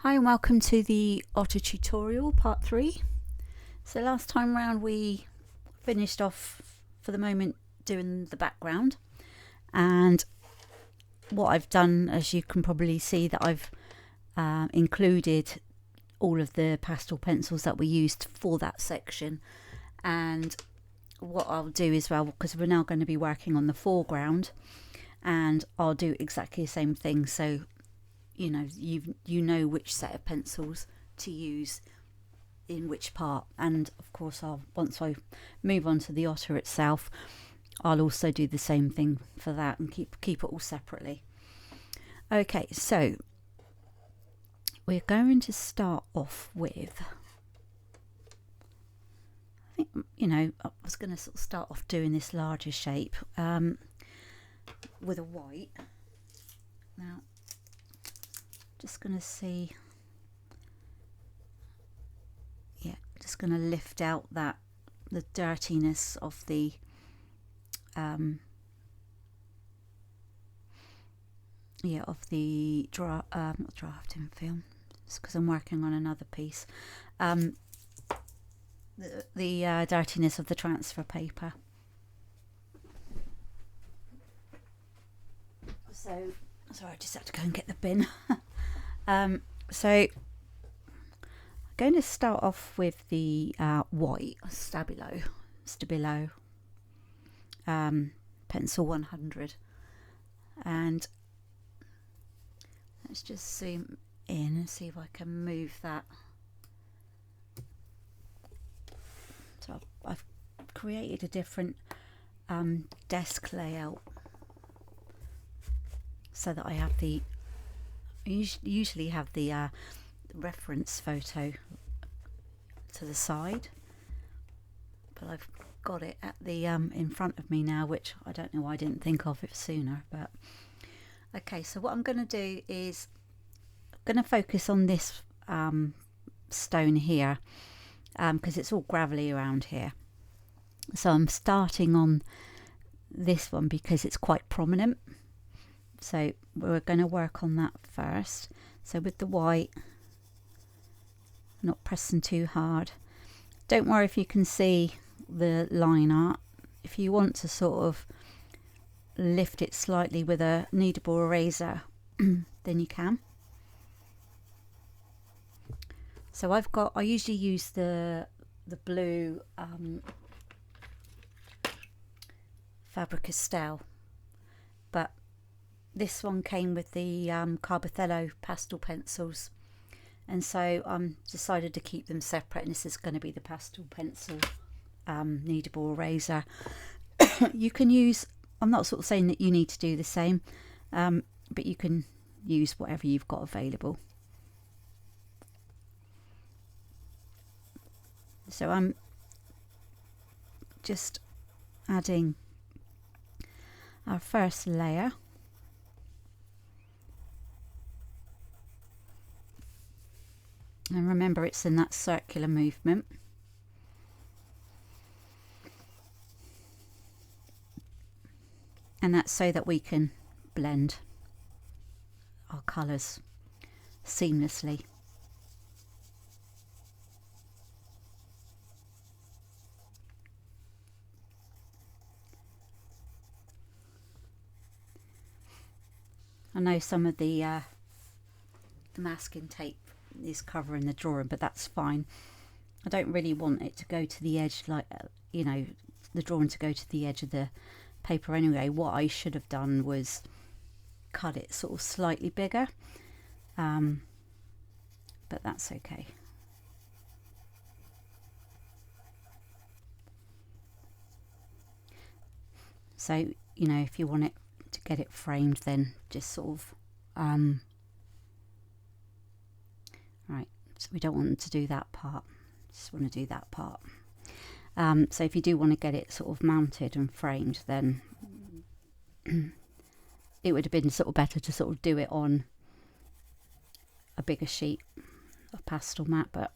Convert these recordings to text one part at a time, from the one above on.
Hi and welcome to the Otter tutorial part 3. So last time round we finished off for the moment doing the background, and what I've done, as you can probably see, that I've included all of the pastel pencils that we used for that section. And what I'll do as well, because we're now going to be working on the foreground, and I'll do exactly the same thing, so you know which set of pencils to use in which part. And of course, once I move on to the otter itself, I'll also do the same thing for that and keep it all separately. Okay, so we're going to start off with, I think, I was going to sort of start off doing this larger shape with a white. Now just going to see, just going to lift out the dirtiness of the drafting film. It's because I'm working on another piece. The dirtiness of the transfer paper. So sorry, I just had to go and get the bin. So I'm going to start off with the white Stabilo pencil 100, and let's just zoom in and see if I can move that. So I've created a different desk layout so that I have usually have the reference photo to the side, but I've got it at the in front of me now, which I don't know why I didn't think of it sooner. But okay, so what I'm going to do is I'm going to focus on this stone here, because it's all gravelly around here. So I'm starting on this one because it's quite prominent. So we're going to work on that first. So with the white, not pressing too hard. Don't worry if you can see the line art. If you want to sort of lift it slightly with a kneadable eraser, then you can. So I usually use the blue Faber-Castell, but this one came with the CarbOthello pastel pencils, and so decided to keep them separate, and this is going to be the pastel pencil kneadable eraser. You can use, I'm not sort of saying that you need to do the same, but you can use whatever you've got available. So I'm just adding our first layer. And remember, it's in that circular movement. And that's so that we can blend our colours seamlessly. I know some of the masking tape is covering the drawing, but that's fine. I don't really want it to go to the edge, like the drawing to go to the edge of the paper anyway. What I should have done was cut it sort of slightly bigger, but that's okay. So if you want it to get it framed, then just sort of right, so we don't want to do that part, just want to do that part. So if you do want to get it sort of mounted and framed, then it would have been sort of better to sort of do it on a bigger sheet of Pastelmat, but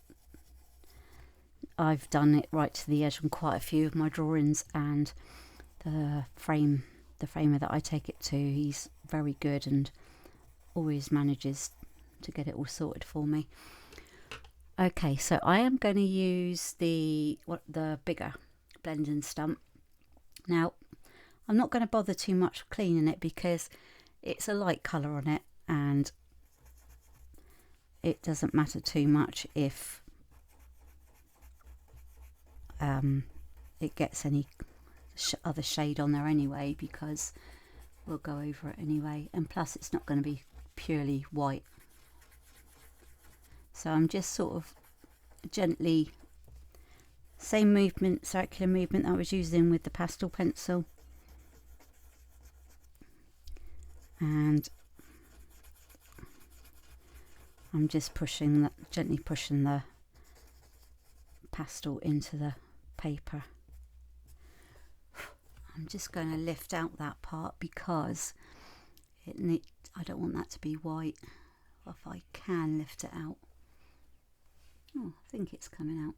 I've done it right to the edge on quite a few of my drawings, and the framer that I take it to, he's very good and always manages to get it all sorted for me. Okay, so I am going to use the bigger blending stump. Now, I'm not going to bother too much cleaning it because it's a light colour on it, and it doesn't matter too much if it gets any other shade on there anyway, because we'll go over it anyway, and plus it's not going to be purely white. So I'm just sort of gently, same movement, circular movement I was using with the pastel pencil, and I'm just gently pushing the pastel into the paper. I'm just going to lift out that part because I don't want that to be white. If I can lift it out. Oh, I think it's coming out.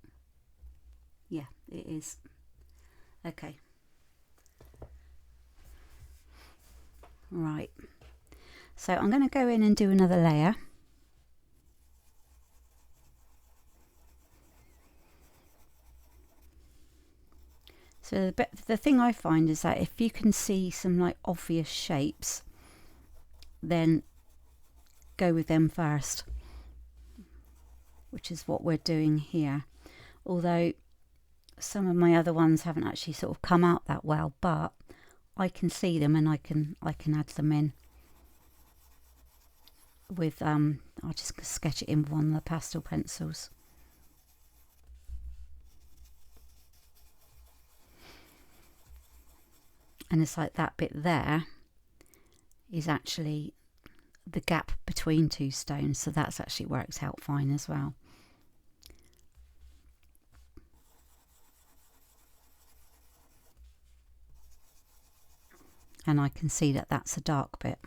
Yeah, it is. Okay. Right. So I'm going to go in and do another layer. So the thing I find is that if you can see some like obvious shapes, then go with them first, which is what we're doing here. Although some of my other ones haven't actually sort of come out that well, but I can see them and I can add them in with I'll just sketch it in with one of the pastel pencils. And it's like that bit there is actually the gap between two stones, so that's actually worked out fine as well. And I can see that that's a dark bit.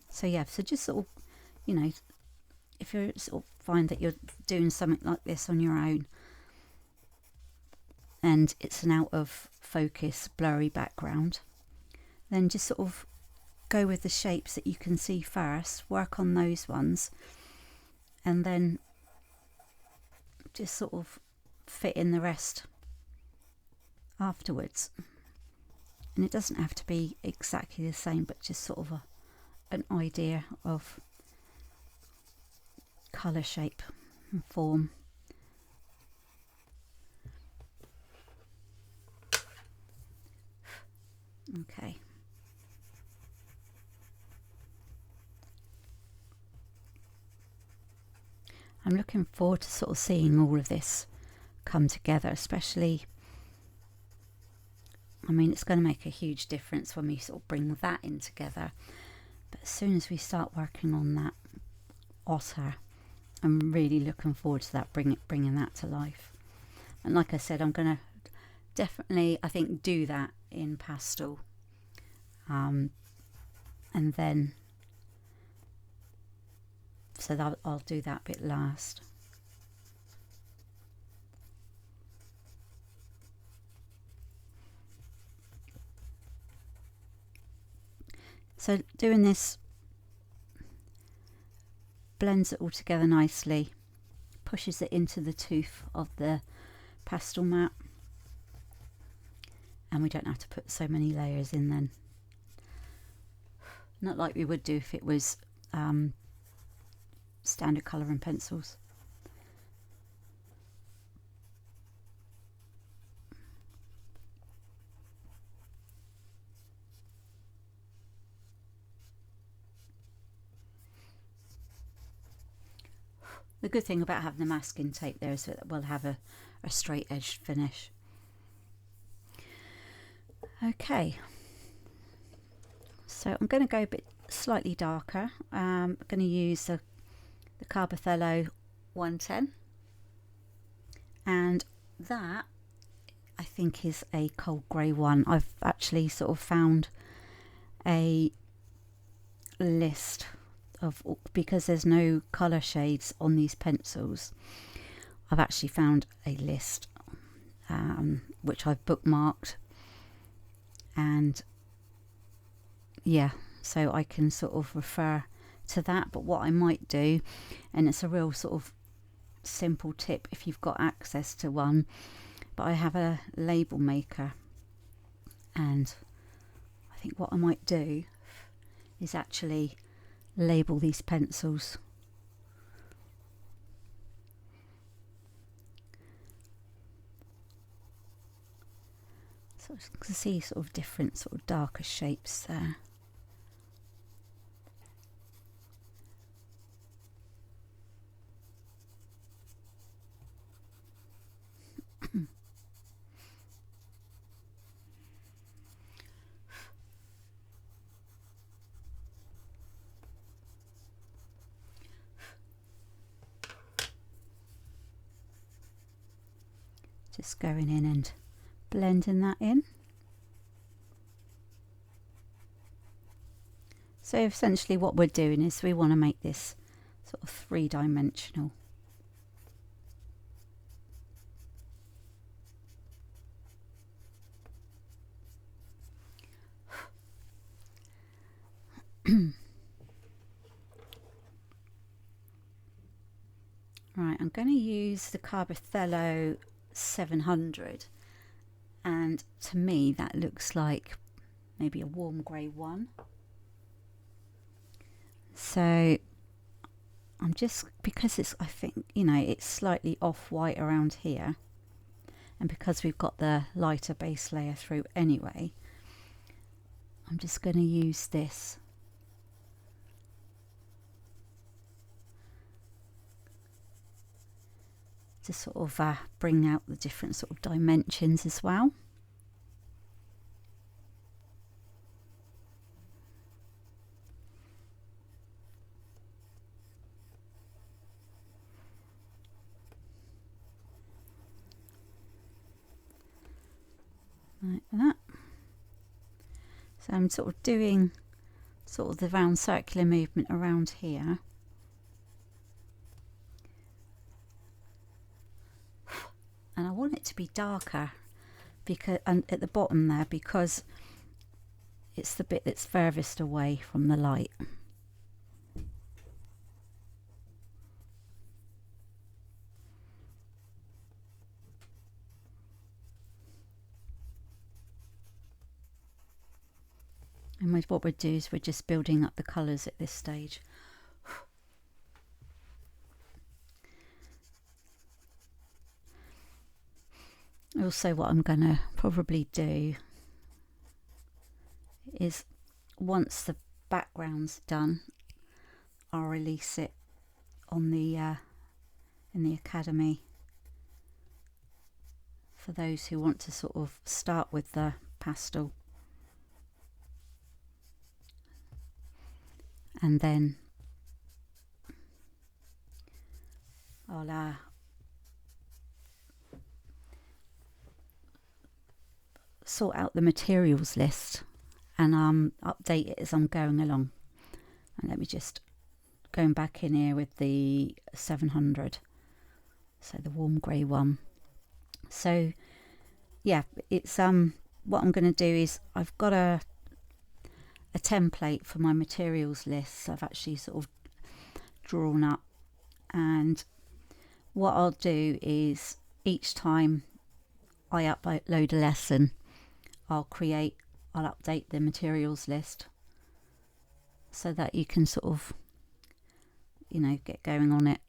So yeah, so just sort of, you know, if you sort of find that you're doing something like this on your own and it's an out of focus blurry background, then just sort of go with the shapes that you can see first, work on those ones, and then just sort of fit in the rest afterwards. And it doesn't have to be exactly the same, but just sort of an idea of colour, shape and form. Okay. I'm looking forward to sort of seeing all of this come together, especially, I mean, it's going to make a huge difference when we sort of bring that in together. But as soon as we start working on that otter, I'm really looking forward to that, bringing that to life. And like I said, I'm going to definitely, I think, do that in pastel. And then, so that I'll do that bit last. So doing this blends it all together nicely, pushes it into the tooth of the Pastelmat, and we don't have to put so many layers in then. Not like we would do if it was standard colouring pencils. The good thing about having the masking tape there is that we'll have a straight edged finish. Okay, so I'm going to go a bit slightly darker. I'm going to use the CarbOthello 110, and that I think is a cold grey one. I've actually sort of found a list of, because there's no colour shades on these pencils, I've actually found a list which I've bookmarked, and yeah, so I can sort of refer to that. But what I might do, and it's a real sort of simple tip if you've got access to one, but I have a label maker, and I think what I might do is actually label these pencils. So you can see sort of different sort of darker shapes there. Just going in and blending that in. So essentially what we're doing is we want to make this sort of three-dimensional. Right, I'm going to use the CarbOthello 700, and to me that looks like maybe a warm grey one. So I'm just, because it's, I think, you know, it's slightly off-white around here, and because we've got the lighter base layer through anyway, I'm just going to use this to sort of bring out the different sort of dimensions as well. Like that. So I'm sort of doing sort of the round circular movement around here. And I want it to be darker because, and at the bottom there, because it's the bit that's furthest away from the light. And what we'll do is we're just building up the colours at this stage. Also, what I'm going to probably do is, once the background's done, I'll release it on the in the Academy for those who want to sort of start with the pastel, and then I'll sort out the materials list and update it as I'm going along. And let me just going back in here with the 700, so the warm grey one. So yeah, it's what I'm going to do is, I've got a template for my materials list I've actually sort of drawn up, and what I'll do is each time I upload a lesson, I'll update the materials list so that you can sort of, you know, get going on it.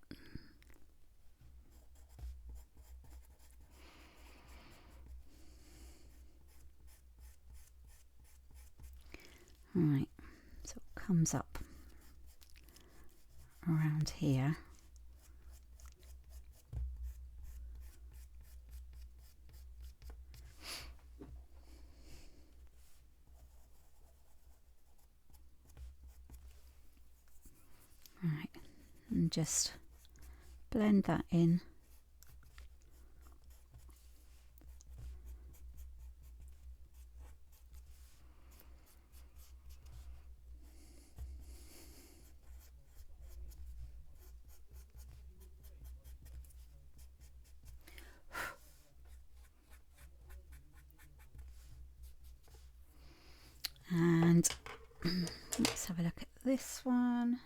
Right, so it comes up around here. Right, and just blend that in. And Let's have a look at this one.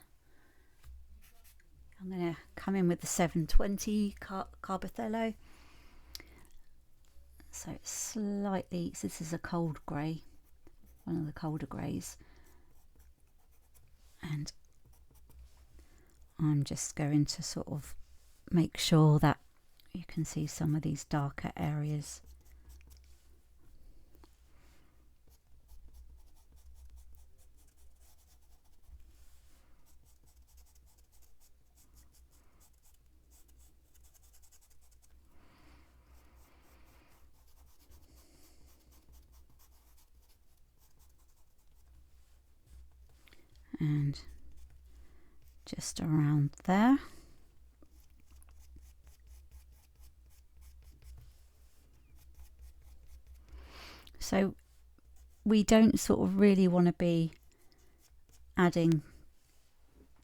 I'm going to come in with the 720 CarbOthello. So it's slightly, so this is a cold grey, one of the colder greys. And I'm just going to sort of make sure that you can see some of these darker areas. And just around there. So we don't sort of really want to be adding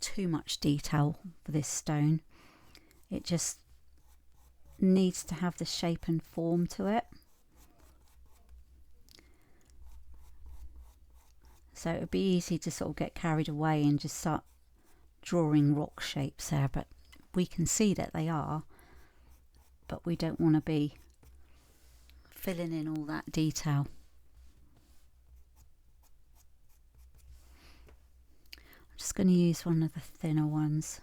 too much detail for this stone. It just needs to have the shape and form to it. So it would be easy to sort of get carried away and just start drawing rock shapes there, but we can see that they are, but we don't want to be filling in all that detail. I'm just going to use one of the thinner ones.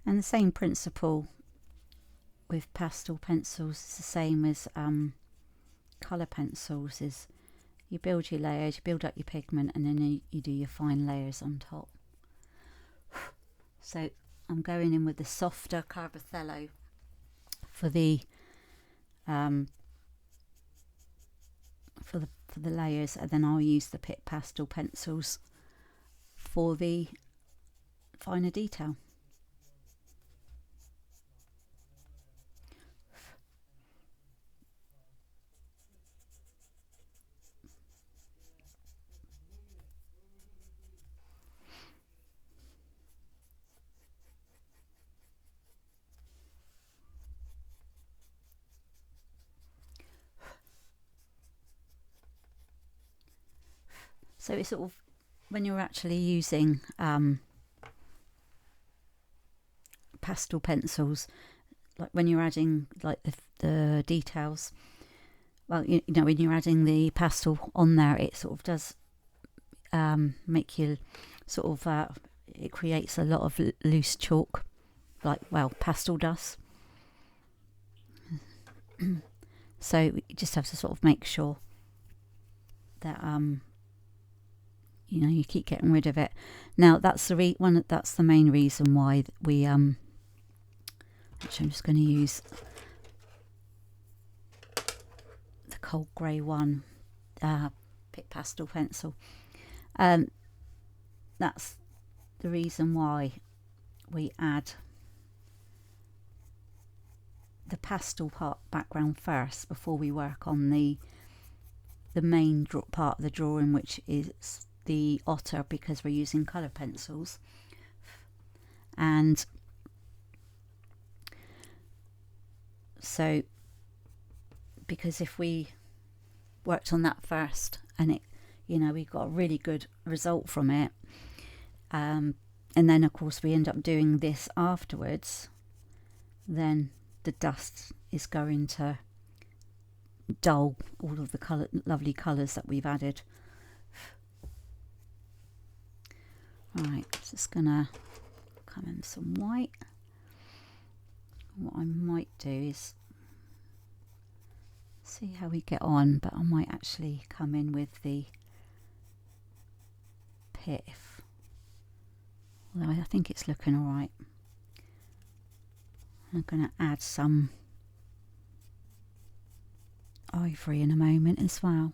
And the same principle with pastel pencils is the same as colour pencils, is you build your layers, you build up your pigment, and then you do your fine layers on top. So I'm going in with the softer CarbOthello for the layers, and then I'll use the Pitt Pastel pencils for the finer detail. So it's sort of, when you're actually using pastel pencils, like when you're adding like the details, well, you know, when you're adding the pastel on there, it sort of does make you sort of, it creates a lot of loose chalk, like, well, pastel does. So you just have to sort of make sure that you know, you keep getting rid of it. Now that's that's the main reason why we actually, I'm just going to use the cold grey one, Pitt Pastel pencil. That's the reason why we add the pastel part background first before we work on the main part of the drawing, which is the Otter, because we're using colour pencils. And so, because if we worked on that first and it, you know, we got a really good result from it, and then of course we end up doing this afterwards, then the dust is going to dull all of the lovely colours that we've added. Right, just gonna come in some white. What I might do is see how we get on, but I might actually come in with the Pitt, although I think it's looking alright. I'm going to add some ivory in a moment as well.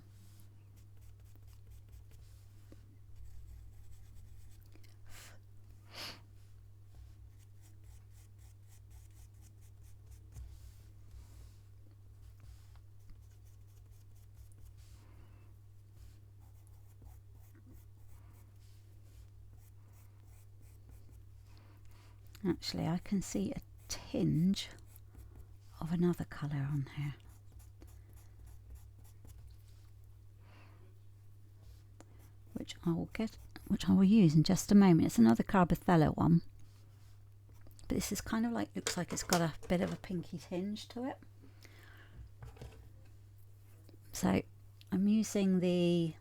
Actually, I can see a tinge of another colour on here. Which I will use in just a moment. It's another CarbOthello one. But this is kind of like, looks like it's got a bit of a pinky tinge to it. So I'm using the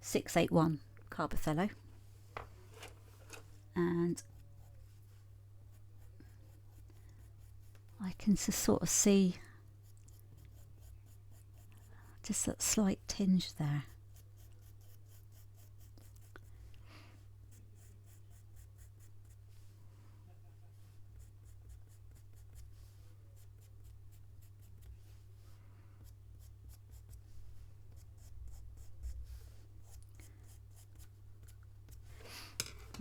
681 CarbOthello. And I can just sort of see just that slight tinge there.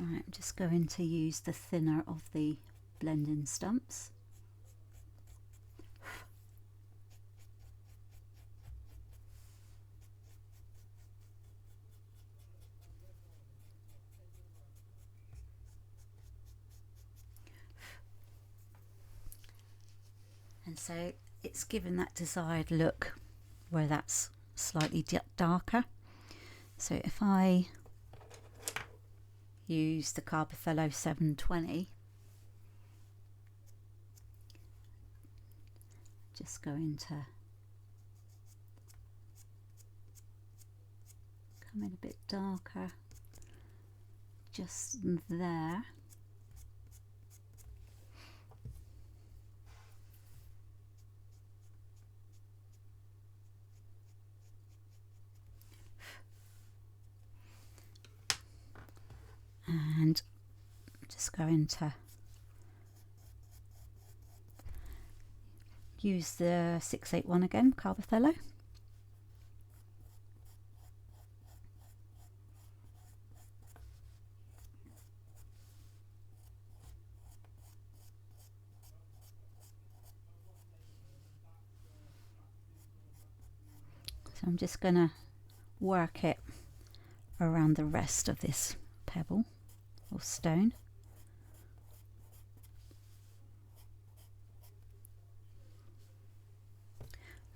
Alright, I'm just going to use the thinner of the blending stumps. And so it's given that desired look where that's slightly darker. So if I use the CarbOthello 720, just going to come in a bit darker just there. And I'm just going to use the 681 again, CarbOthello. So I'm just going to work it around the rest of this pebble or stone.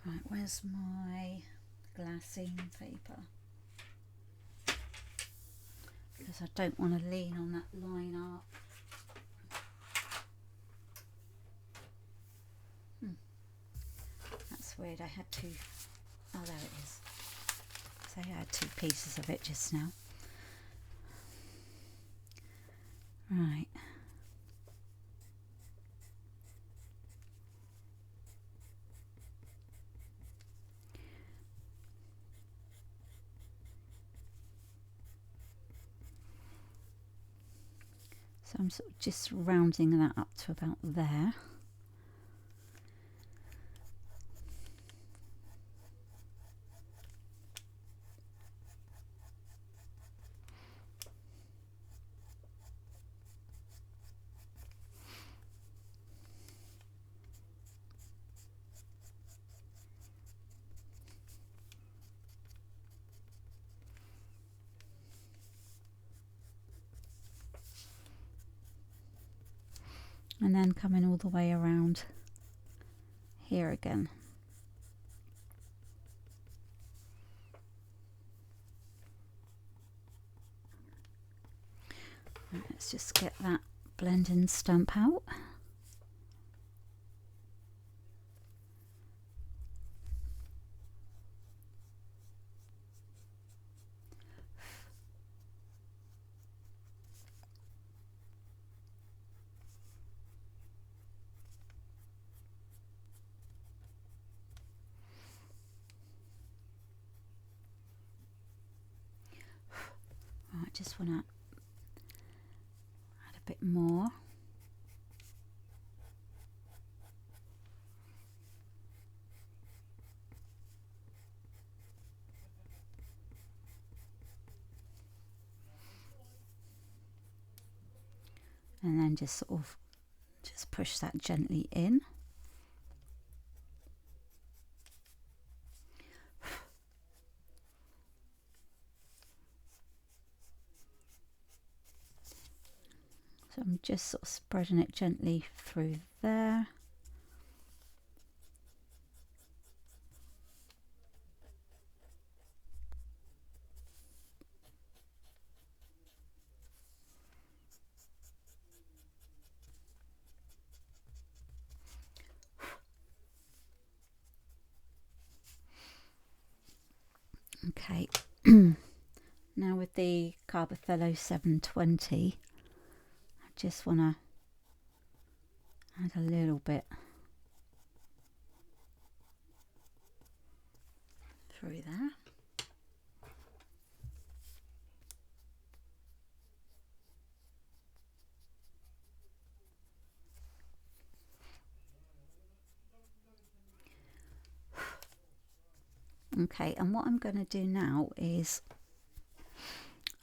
Right, where's my glassine paper? Because I don't want to lean on that line art. That's weird, I had two. Oh, there it is. So I had two pieces of it just now. Right. So I'm sort of just rounding that up to about there. And then coming all the way around here again. Right, let's just get that blending stump out. I just want to add a bit more. And then just sort of just push that gently in. So I'm just sort of spreading it gently through there. Okay, now with the CarbOthello 720, I just want to add a little bit through there. Okay, and what I'm going to do now is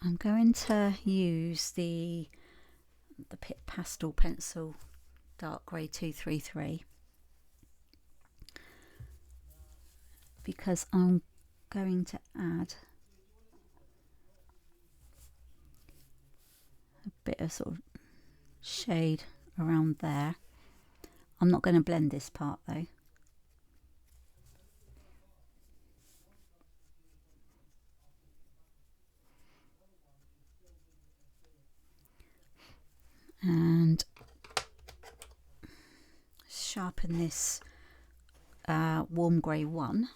I'm going to use the Pitt Pastel Pencil Dark Grey 233, because I'm going to add a bit of sort of shade around there. I'm not going to blend this part though. And sharpen this warm grey 1.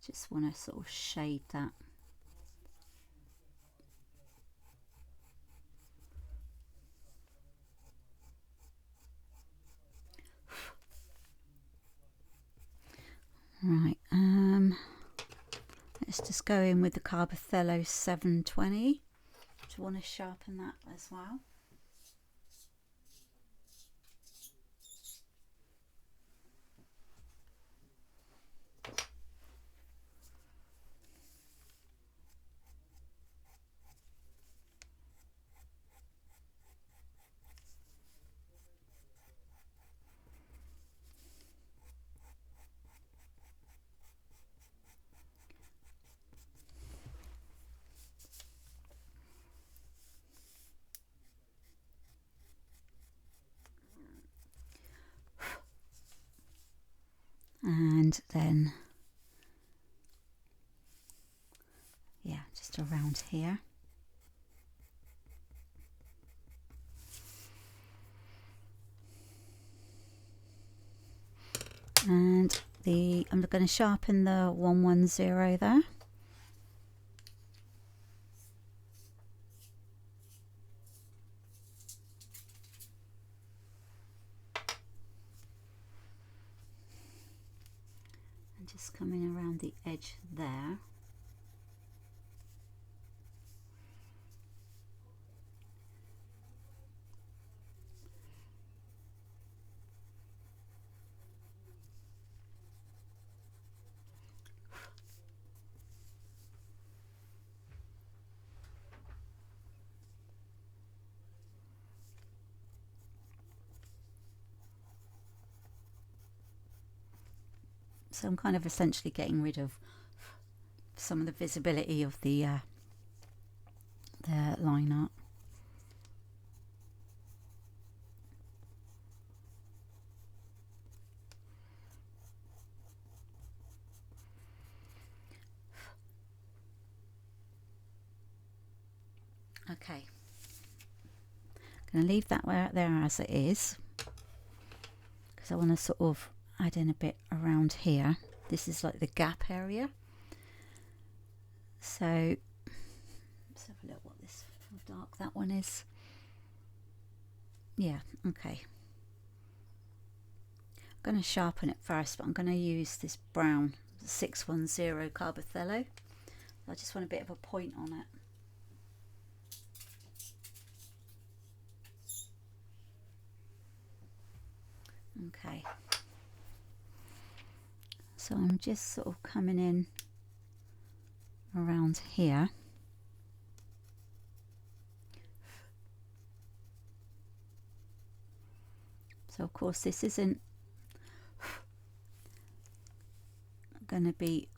Just want to sort of shade that. Right, let's just go in with the CarbOthello 720. Just want to sharpen that as well. And then, yeah, just around here. And I'm going to sharpen the 110 there. And just coming around the edge there. So I'm kind of essentially getting rid of some of the visibility of the line art. Okay, I'm going to leave that there as it is, because I want to sort of add in a bit around here. This is like the gap area. So let's have a look what this, how dark that one is. Yeah, okay. I'm going to sharpen it first, but I'm going to use this brown 610 CarbOthello. I just want a bit of a point on it. Okay. So I'm just sort of coming in around here. So of course this isn't going to be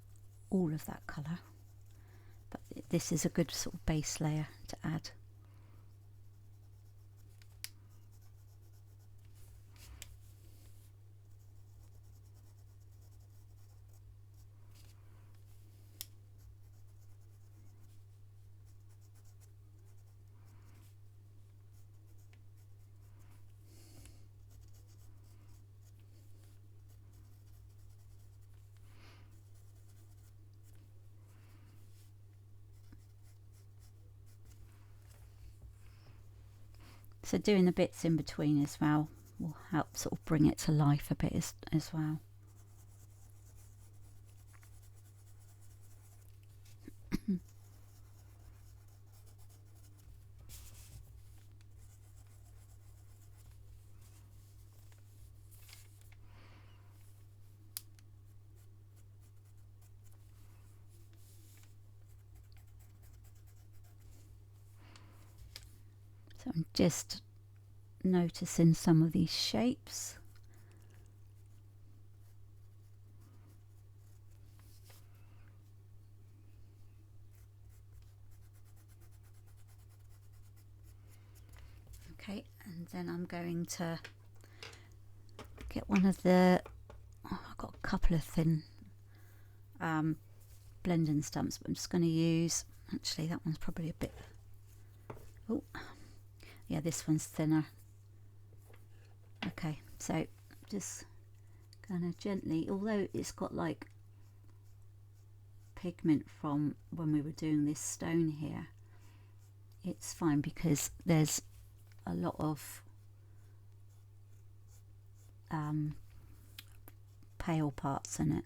all of that colour, but this is a good sort of base layer to add. So doing the bits in between as well will help sort of bring it to life a bit as well. So I'm just noticing some of these shapes. Okay, and then I'm going to get one of the, I've got a couple of thin blending stumps, but I'm just going to use, actually that one's probably a bit, oh yeah, this one's thinner. Okay, so just kind of gently, although it's got like pigment from when we were doing this stone here, it's fine because there's a lot of pale parts in it.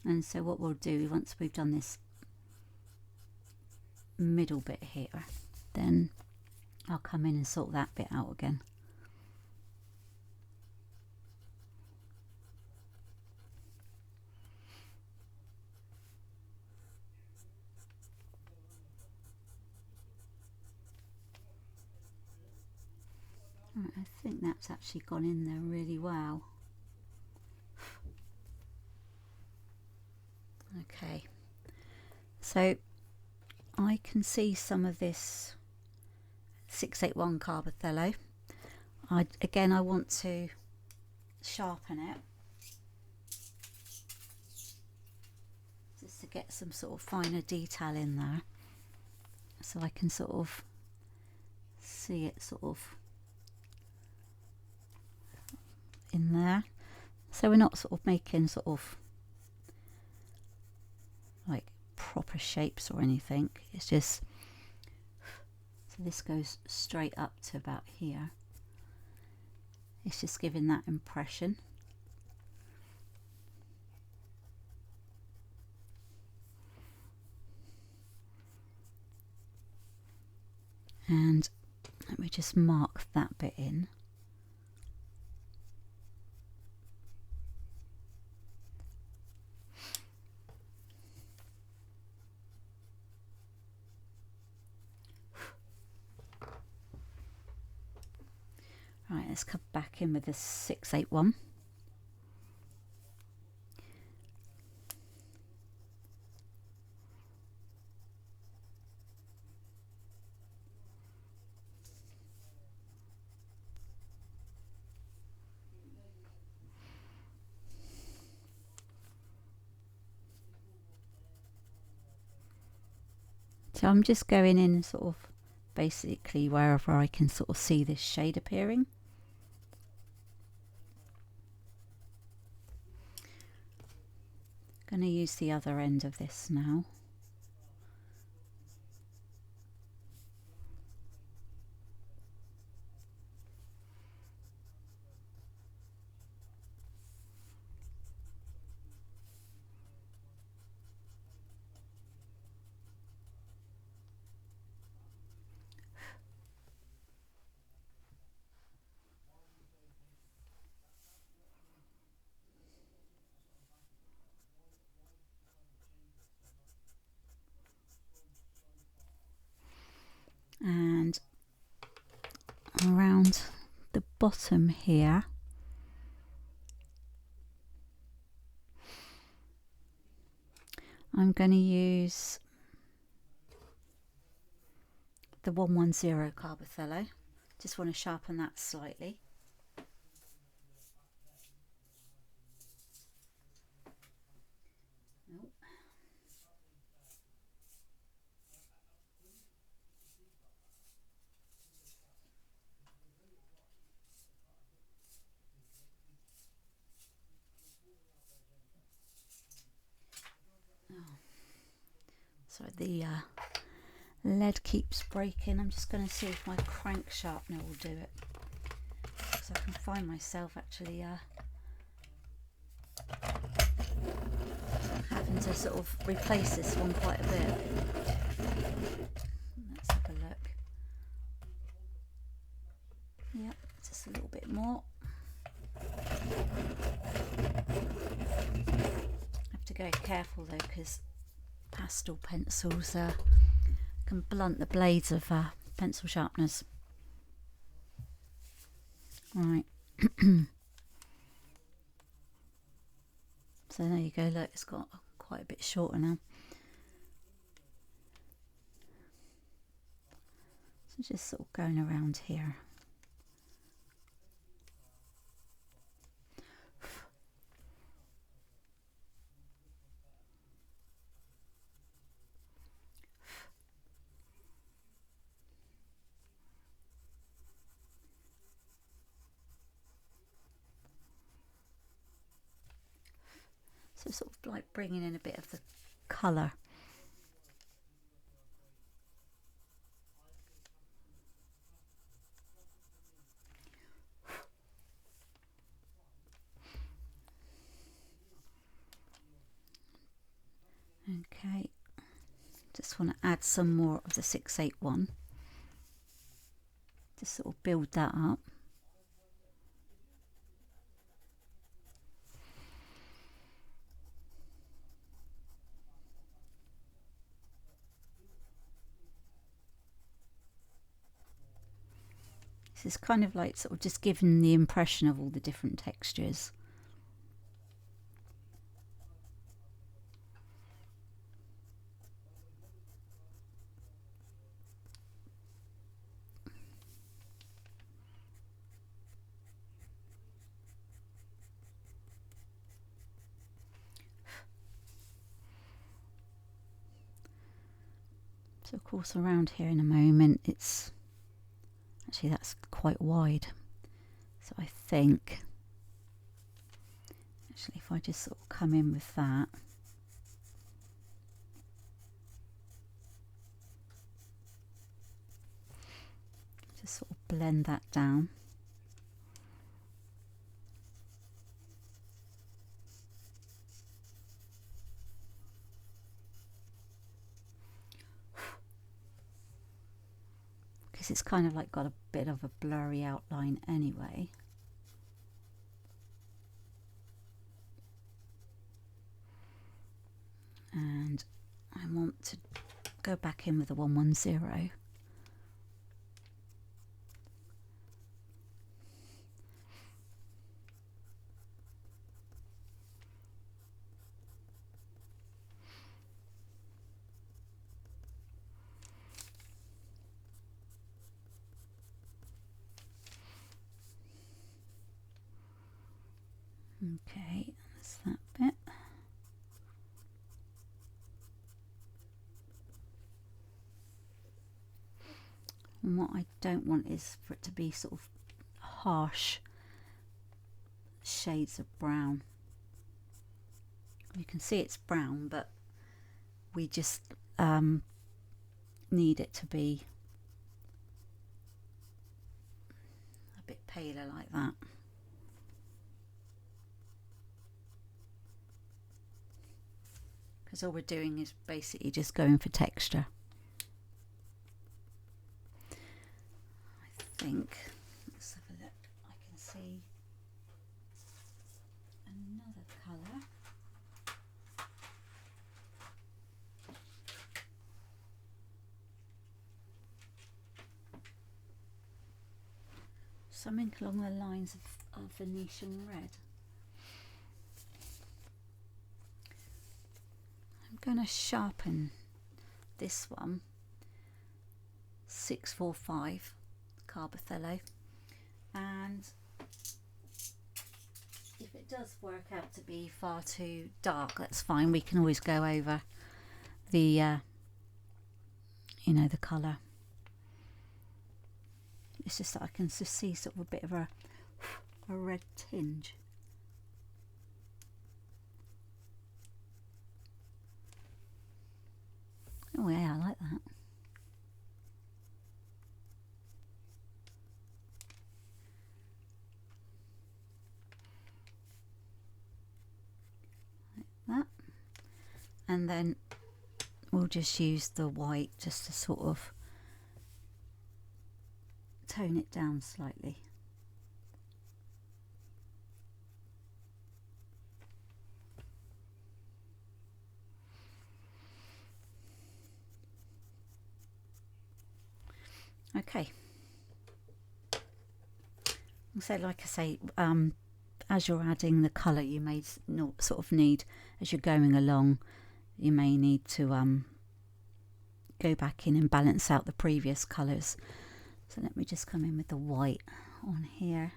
And so what we'll do, once we've done this middle bit here, then I'll come in and sort that bit out again. Right, I think that's actually gone in there really well. Okay, so I can see some of this 681 CarbOthello. Again, I want to sharpen it just to get some sort of finer detail in there, so I can sort of see it sort of in there. So we're not sort of making sort of like proper shapes or anything, it's just, so this goes straight up to about here, it's just giving that impression. And let me just mark that bit in. Right, let's come back in with the 681. So I'm just going in sort of basically wherever I can sort of see this shade appearing. Going to use the other end of this now. And around the bottom here, I'm going to use the 110 CarbOthello. Just want to sharpen that slightly. Oh. So the lead keeps breaking. I'm just going to see if my crank sharpener will do it, because I can find myself actually having to sort of replace this one quite a bit. Let's have a look. Yep, just a little bit more. I have to go careful though, because pastel pencils can blunt the blades of pencil sharpeners. Right. So there you go, look, it's got quite a bit shorter now. So just sort of going around here. So sort of like bringing in a bit of the colour. Okay, just want to add some more of the 681. Just sort of build that up. This is kind of like sort of just giving the impression of all the different textures. So of course around here in a moment, it's actually, that's quite wide. So I think actually if I just sort of come in with that, just sort of blend that down. Because it's kind of like got a bit of a blurry outline anyway. And I want to go back in with the 110. Okay, that's that bit. And what I don't want is for it to be sort of harsh shades of brown. You can see it's brown, but we just need it to be a bit paler like that. Because all we're doing is basically just going for texture. I think, let's have a look, I can see another colour. Something along the lines of Venetian red. I'm going to sharpen this one 645 CarbOthello, and if it does work out to be far too dark, that's fine. We can always go over the you know, the colour. It's just that I can just see sort of a bit of a red tinge. Oh yeah, I like that. Like that. And then we'll just use the white just to sort of tone it down slightly. Okay. So like I say, as you're adding the colour, you may not sort of need, as you're going along, you may need to go back in and balance out the previous colours. So let me just come in with the white on here.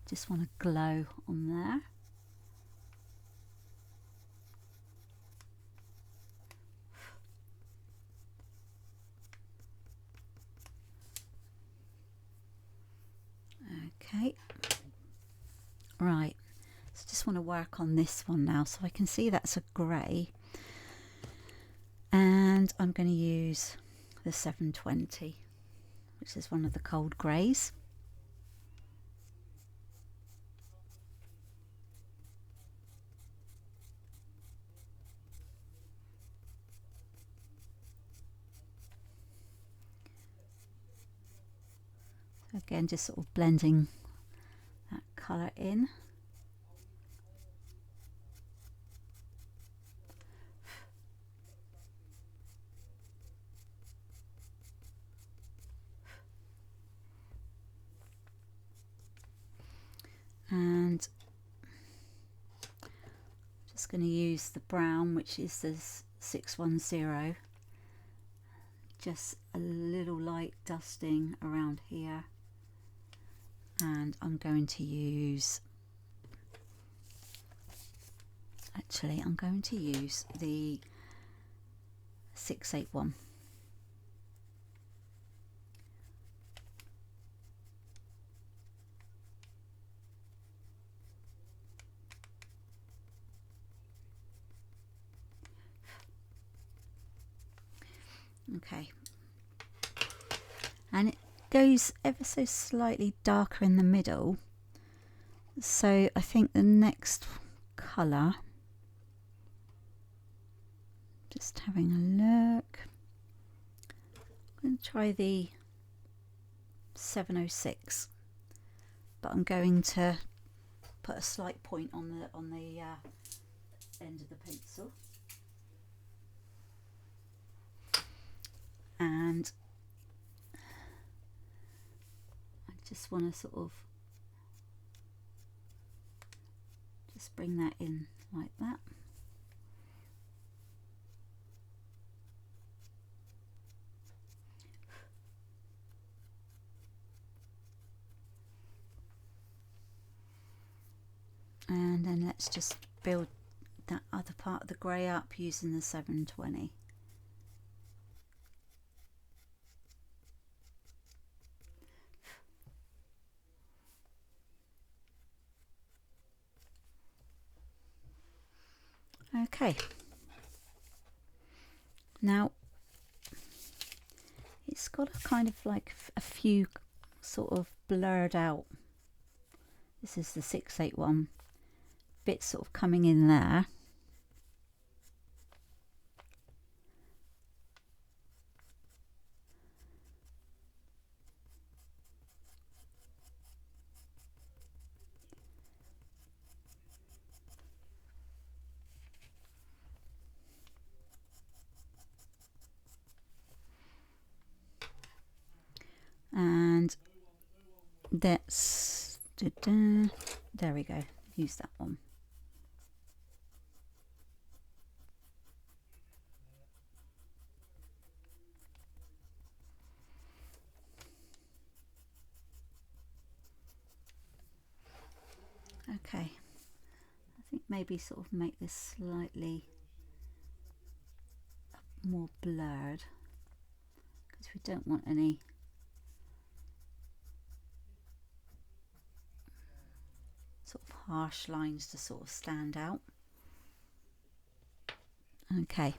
Just want to glow on there. Okay, right, so just want to work on this one now. So I can see that's a grey, and I'm going to use the 720, which is one of the cold greys. So again, just sort of blending that colour in. And just going to use the brown, which is the 610, just a little light dusting around here. And I'm going to use, actually I'm going to use the 681. Okay, and it goes ever so slightly darker in the middle, so I think the next colour, just having a look, I'm going to try the 706, but I'm going to put a slight point on the end of the pencil. And I just want to sort of just bring that in like that. And then let's just build that other part of the grey up using the 720. Okay, now it's got a kind of like a few sort of blurred out, this is the 681, bits sort of coming in there. And that's, there we go, use that one. Okay, I think maybe sort of make this slightly more blurred, because we don't want any sort of harsh lines to sort of stand out. Okay,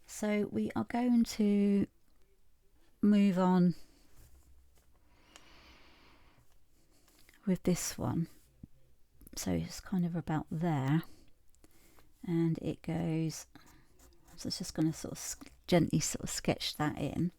so we are going to move on with this one. So it's kind of about there, and it goes, so it's just going to sort of gently sort of sketch that in.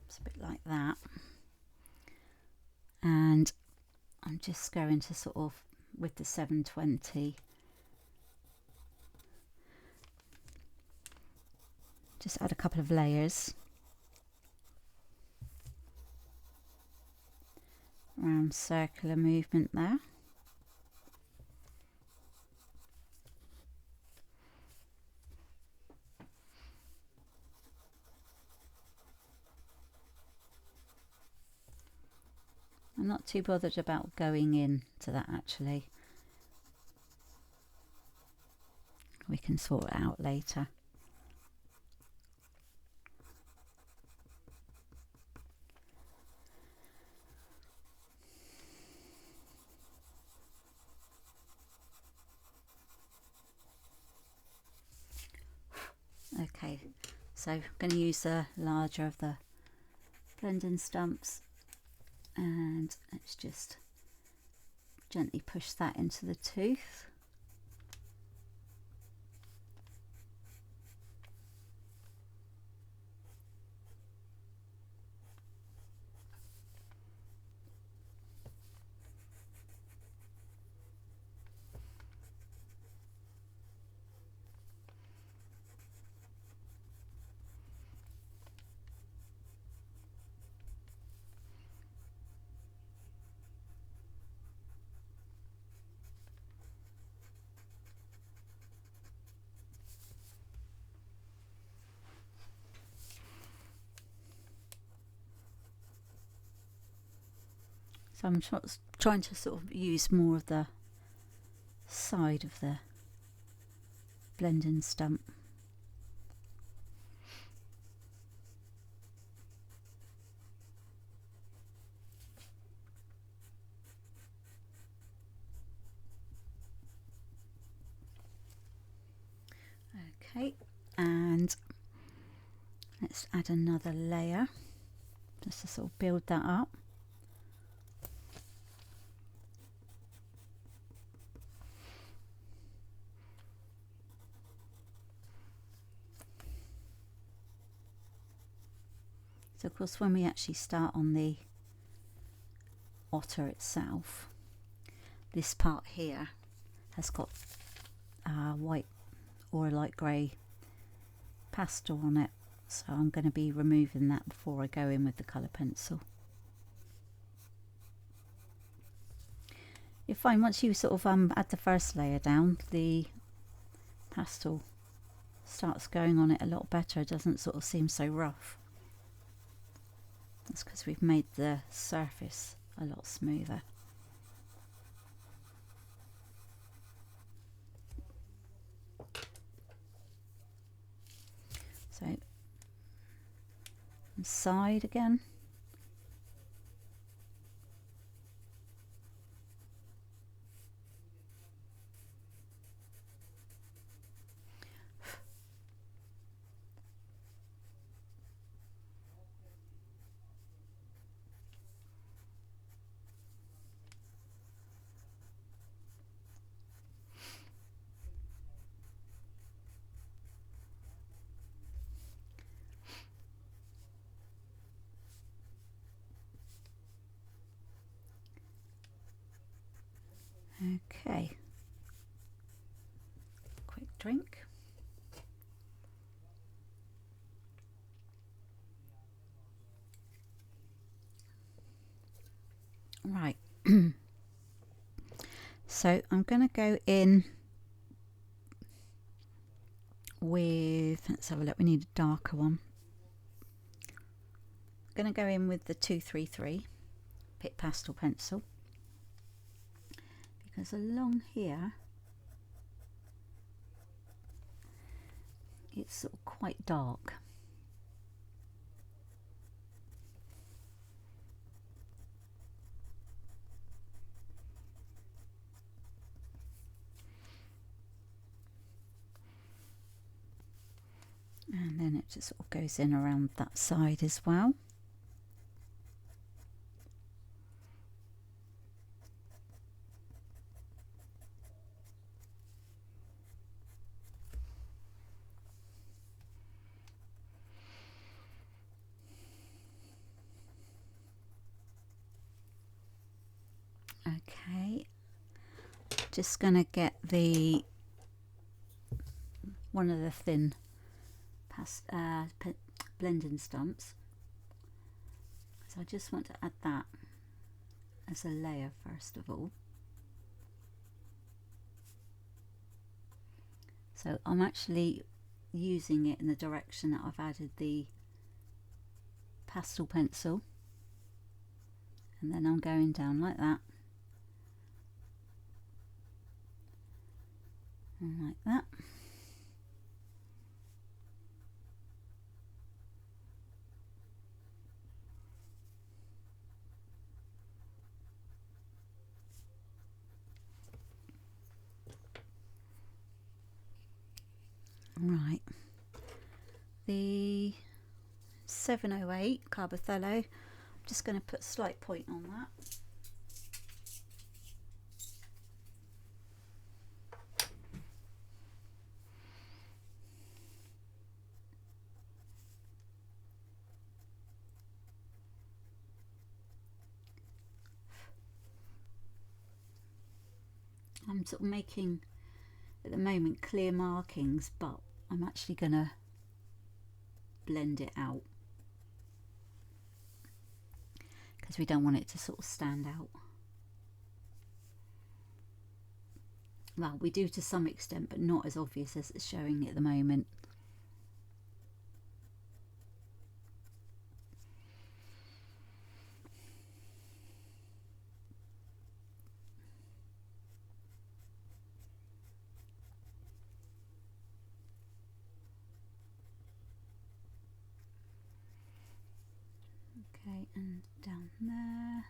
It's a bit like that, and I'm just going to sort of, with the 720, just add a couple of layers around circular movement there. I'm not too bothered about going into that actually. We can sort it out later. Okay, so I'm going to use the larger of the blending stumps, and let's just gently push that into the tooth. So I'm trying to sort of use more of the side of the blending stump. Okay, and let's add another layer just to sort of build that up. So of course when we actually start on the Otter itself, this part here has got white or a light grey pastel on it, so I'm going to be removing that before I go in with the colour pencil. You'll find once you sort of add the first layer down, the pastel starts going on it a lot better. It doesn't sort of seem so rough. That's because we've made the surface a lot smoother. So, side again. Okay, quick drink. Right. So I'm going to go in with, let's have a look, we need a darker one. I'm going to go in with the 233 Pitt Pastel Pencil, because along here it's sort of quite dark. And then it just sort of goes in around that side as well. Okay, just going to get the one of the thin blending stumps, so I just want to add that as a layer first of all. So I'm actually using it in the direction that I've added the pastel pencil, and then I'm going down like that and like that. Right, the 708 CarbOthello, I'm just going to put a slight point on that. I'm sort of making at the moment clear markings, but I'm actually going to blend it out because we don't want it to sort of stand out. Well, we do to some extent, but not as obvious as it's showing at the moment. Okay, and down there.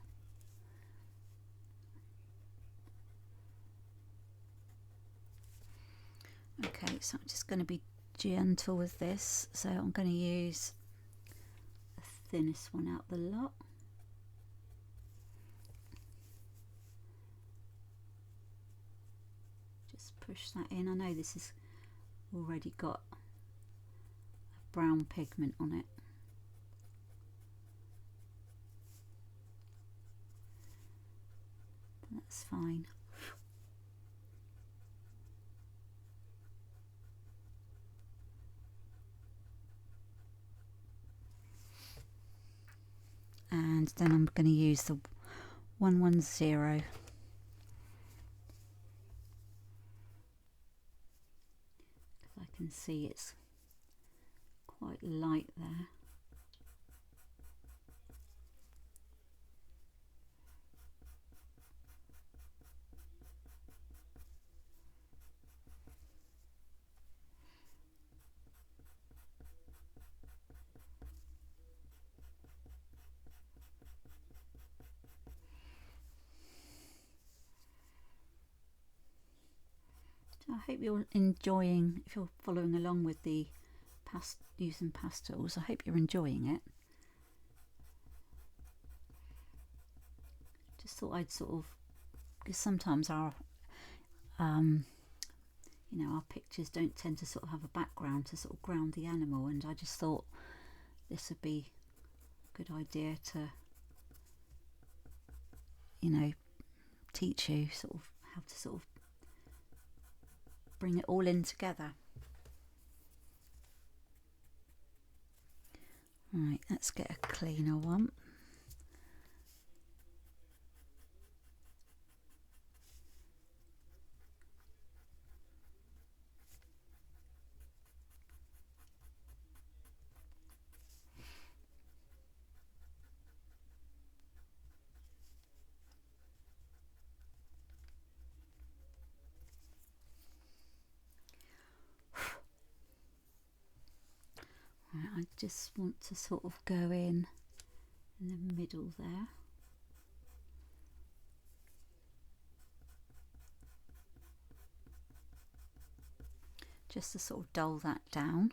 Okay, so I'm just going to be gentle with this, so I'm going to use the thinnest one out the lot. Just push that in. I know this has already got a brown pigment on it. That's fine. And then I'm going to use the 110. I can see it's quite light there. I hope you're enjoying, if you're following along with the using pastels, I hope you're enjoying it. Just thought I'd sort of, because sometimes our you know, our pictures don't tend to sort of have a background to sort of ground the animal, and I just thought this would be a good idea to, you know, teach you sort of how to sort of bring it all in together. Right, let's get a cleaner one. Right, I just want to sort of go in the middle there. Just to sort of dull that down.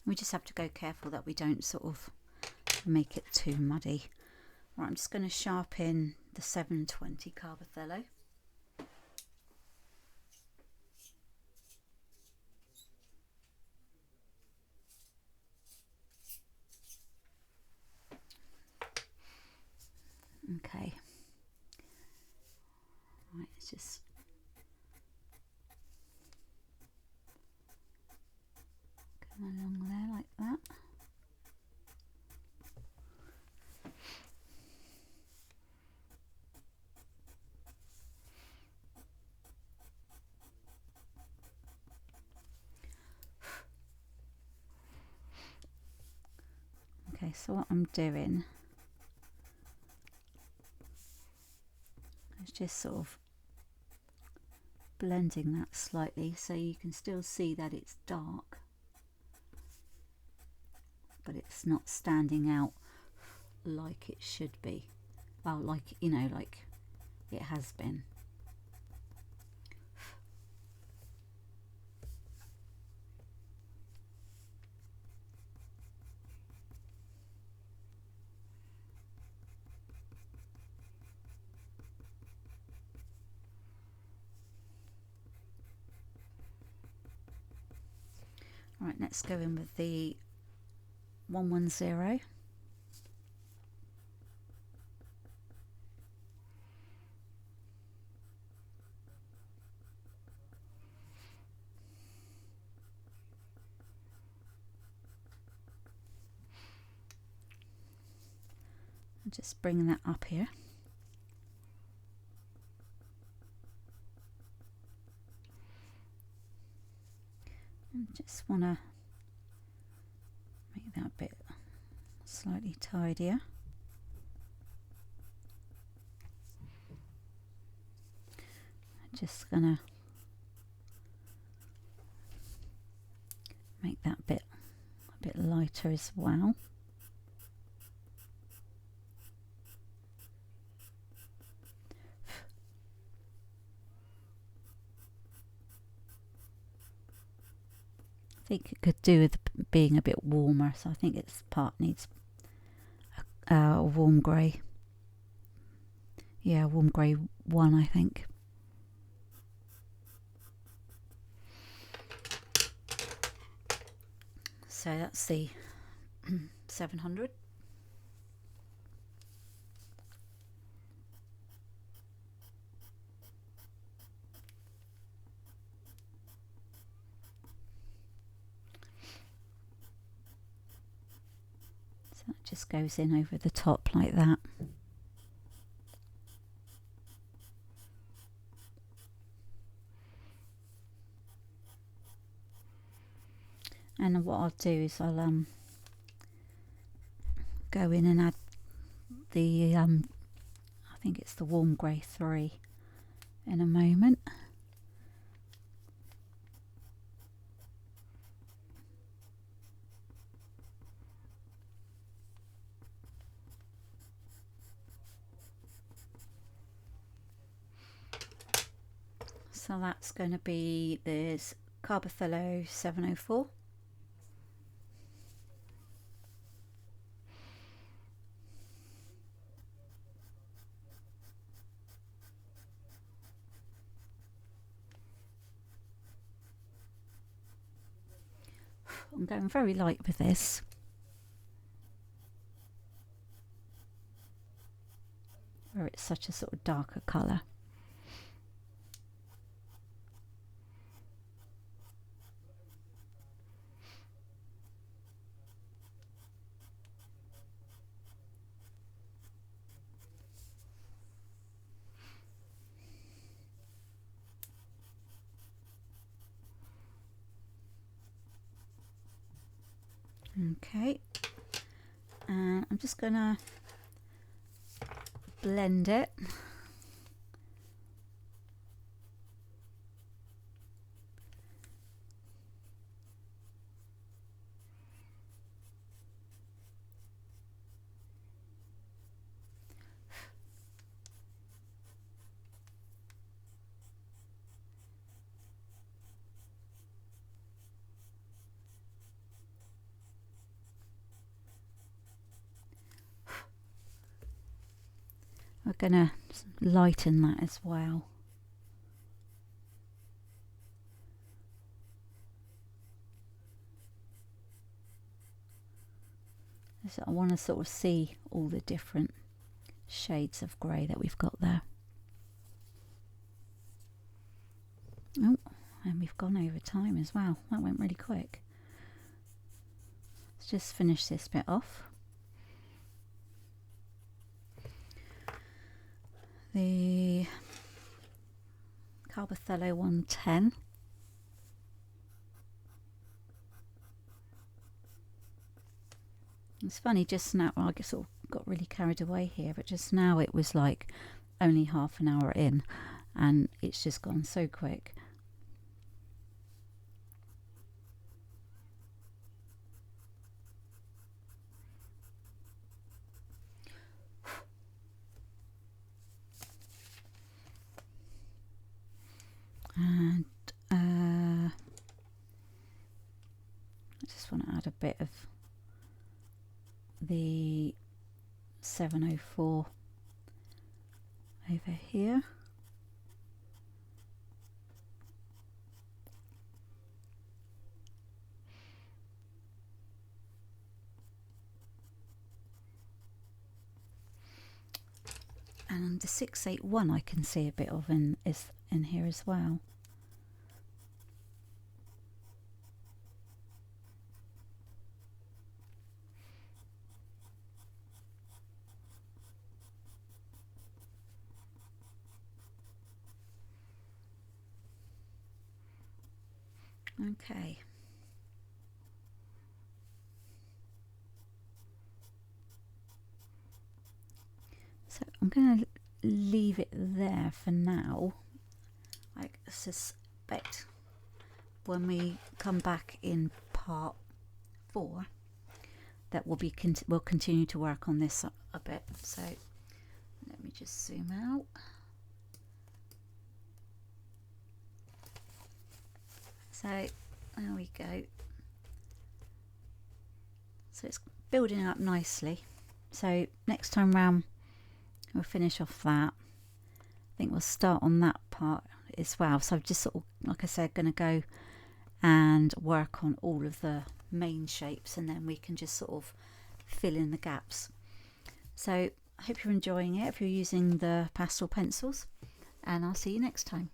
We just have to go careful that we don't sort of make it too muddy. Right, I'm just going to sharpen the 720 CarbOthello. Okay. Right, it's just come along there like that. Okay, so what I'm doing is just sort of blending that slightly so you can still see that it's dark, but it's not standing out like it should be. Well, like, you know, like it has been. Right, let's go in with the 110. Just bringing that up here. And just want to make that bit slightly tidier. I'm just gonna make that bit a bit lighter as well. I think it could do with being a bit warmer, so I think its part needs a warm grey. Yeah, warm grey 1, I think. So that's the 700. So that just goes in over the top like that. And what I'll do is I'll go in and add the I think it's the warm grey 3 in a moment. So that's going to be this CarbOthello 704. I'm going very light with this. Where it's such a sort of darker colour. Okay, and I'm just gonna blend it. We're gonna lighten that as well. So I want to sort of see all the different shades of grey that we've got there. Oh, and we've gone over time as well. That went really quick. Let's just finish this bit off. The CarbOthello 110. It's funny, just now, I sort of got really carried away here, but just now it was like only half an hour in and it's just gone so quick. And I just want to add a bit of the 704 over here. And the 681 I can see a bit of in here as well. Okay. So I'm going to leave it there for now. I suspect when we come back in part 4 that we'll continue to work on this a bit. So let me just zoom out. So there we go. So it's building up nicely. So next time round we'll finish off that. I think we'll start on that part as well. So I'm just sort of, like I said, going to go and work on all of the main shapes, and then we can just sort of fill in the gaps. So I hope you're enjoying it if you're using the pastel pencils, and I'll see you next time.